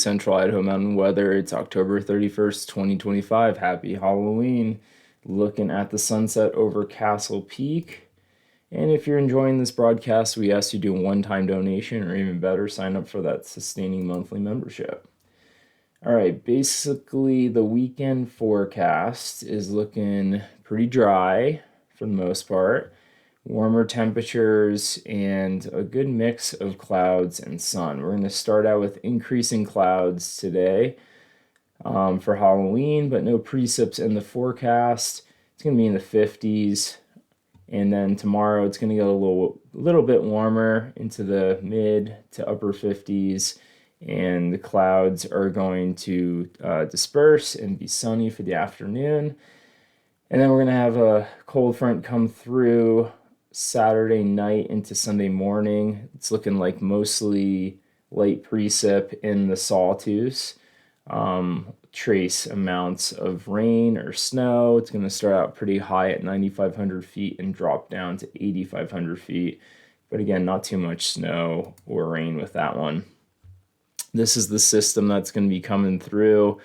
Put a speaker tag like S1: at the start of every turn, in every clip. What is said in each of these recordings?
S1: Central Idaho Mountain weather. It's October 31st, 2025. Happy Halloween. Looking at the sunset over Castle Peak. And if you're enjoying this broadcast, we ask you to do a one-time donation, or even better, sign up for that sustaining monthly membership. All right, basically the weekend forecast is looking pretty dry for the most part. Warmer temperatures and a good mix of clouds and sun. We're going to start out with increasing clouds today for Halloween, but no precip in the forecast. It's going to be in the 50s. And then tomorrow it's going to get a little bit warmer into the mid to upper 50s. And the clouds are going to disperse and be sunny for the afternoon. And then we're going to have a cold front come through Saturday night into Sunday morning. It's looking like mostly light precip in the Sawtooths. Trace amounts of rain or snow. It's going to start out pretty high at 9,500 feet and drop down to 8,500 feet. But again, not too much snow or rain with that one. This is the system that's going to be coming through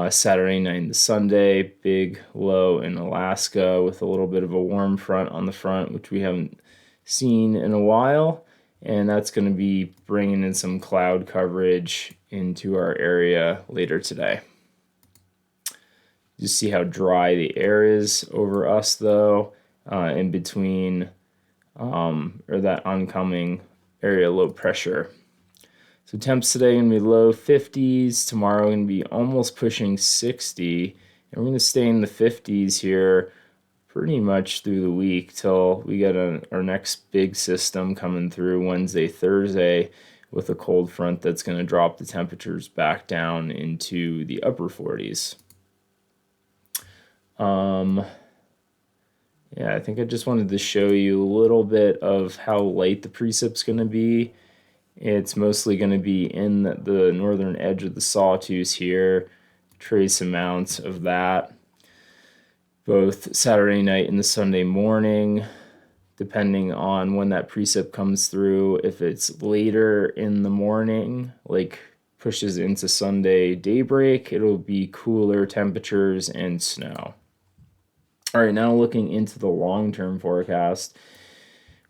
S1: Saturday night into Sunday. Big low in Alaska with a little bit of a warm front on the front, which we haven't seen in a while. And that's going to be bringing in some cloud coverage into our area later today. You see how dry the air is over us, though, in between or that oncoming area low pressure. So temps today going to be low 50s. Tomorrow going to be almost pushing 60. And we're going to stay in the 50s here pretty much through the week till we get our next big system coming through Wednesday, Thursday with a cold front that's going to drop the temperatures back down into the upper 40s. Yeah, I think I just wanted to show you a little bit of how light the precip's going to be. It's mostly going to be in the northern edge of the Sawtooths here. Trace amounts of that both Saturday night and the Sunday morning, depending on when that precip comes through. If it's later in the morning, like pushes into Sunday daybreak, it'll be cooler temperatures and snow. All right, now looking into the long-term forecast,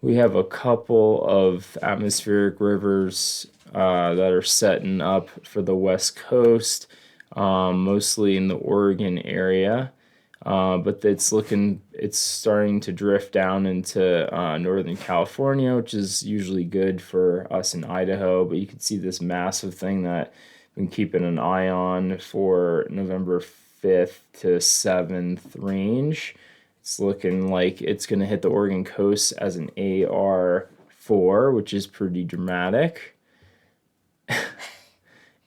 S1: we have a couple of atmospheric rivers that are setting up for the West Coast, mostly in the Oregon area. But it's starting to drift down into Northern California, which is usually good for us in Idaho. But you can see this massive thing that I've been keeping an eye on for November 5th to 7th range. It's looking like it's going to hit the Oregon coast as an AR4, which is pretty dramatic.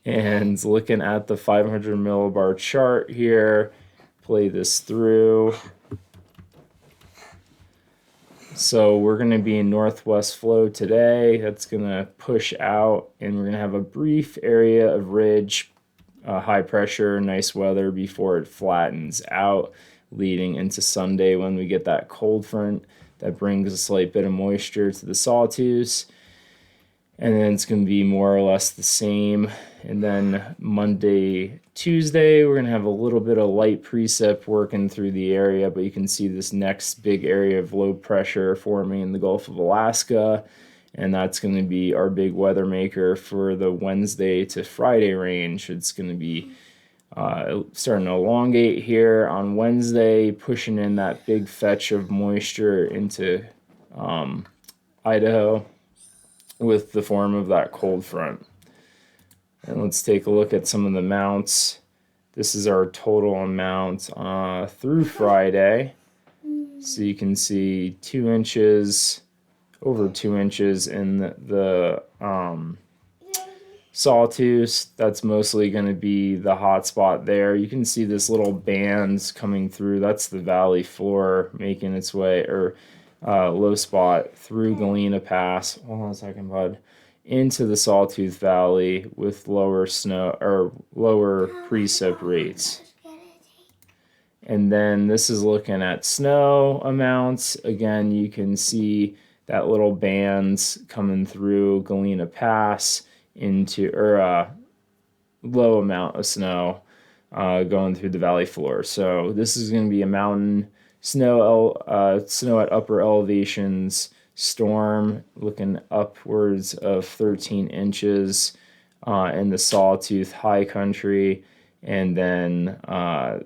S1: And looking at the 500 millibar chart here, play this through. So we're going to be in northwest flow today. That's going to push out, and we're going to have a brief area of ridge, high pressure, nice weather before it flattens out, leading into Sunday when we get that cold front that brings a slight bit of moisture to the Sawtooths. And then it's going to be more or less the same. And then Monday, Tuesday, we're going to have a little bit of light precip working through the area, but you can see this next big area of low pressure forming in the Gulf of Alaska. And that's going to be our big weather maker for the Wednesday to Friday range. It's going to be starting to elongate here on Wednesday, pushing in that big fetch of moisture into Idaho with the form of that cold front. And let's take a look at some of the mounts. This is our total amount through Friday. So you can see 2 inches, over 2 inches in the Sawtooths. That's mostly going to be the hot spot there. You can see this little bands coming through. That's the valley floor making its way, or low spot through Galena Pass. Hold on a second, bud. Into the Sawtooth Valley with lower snow or lower precip rates. And then this is looking at snow amounts. Again, you can see that little bands coming through Galena Pass into, low amount of snow going through the valley floor. So this is going to be a mountain snow at upper elevations, storm looking upwards of 13 inches in the Sawtooth high country. And then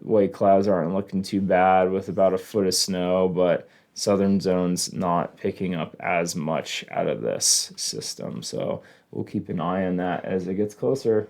S1: white clouds aren't looking too bad with about a foot of snow, but southern zone's not picking up as much out of this system. So we'll keep an eye on that as it gets closer.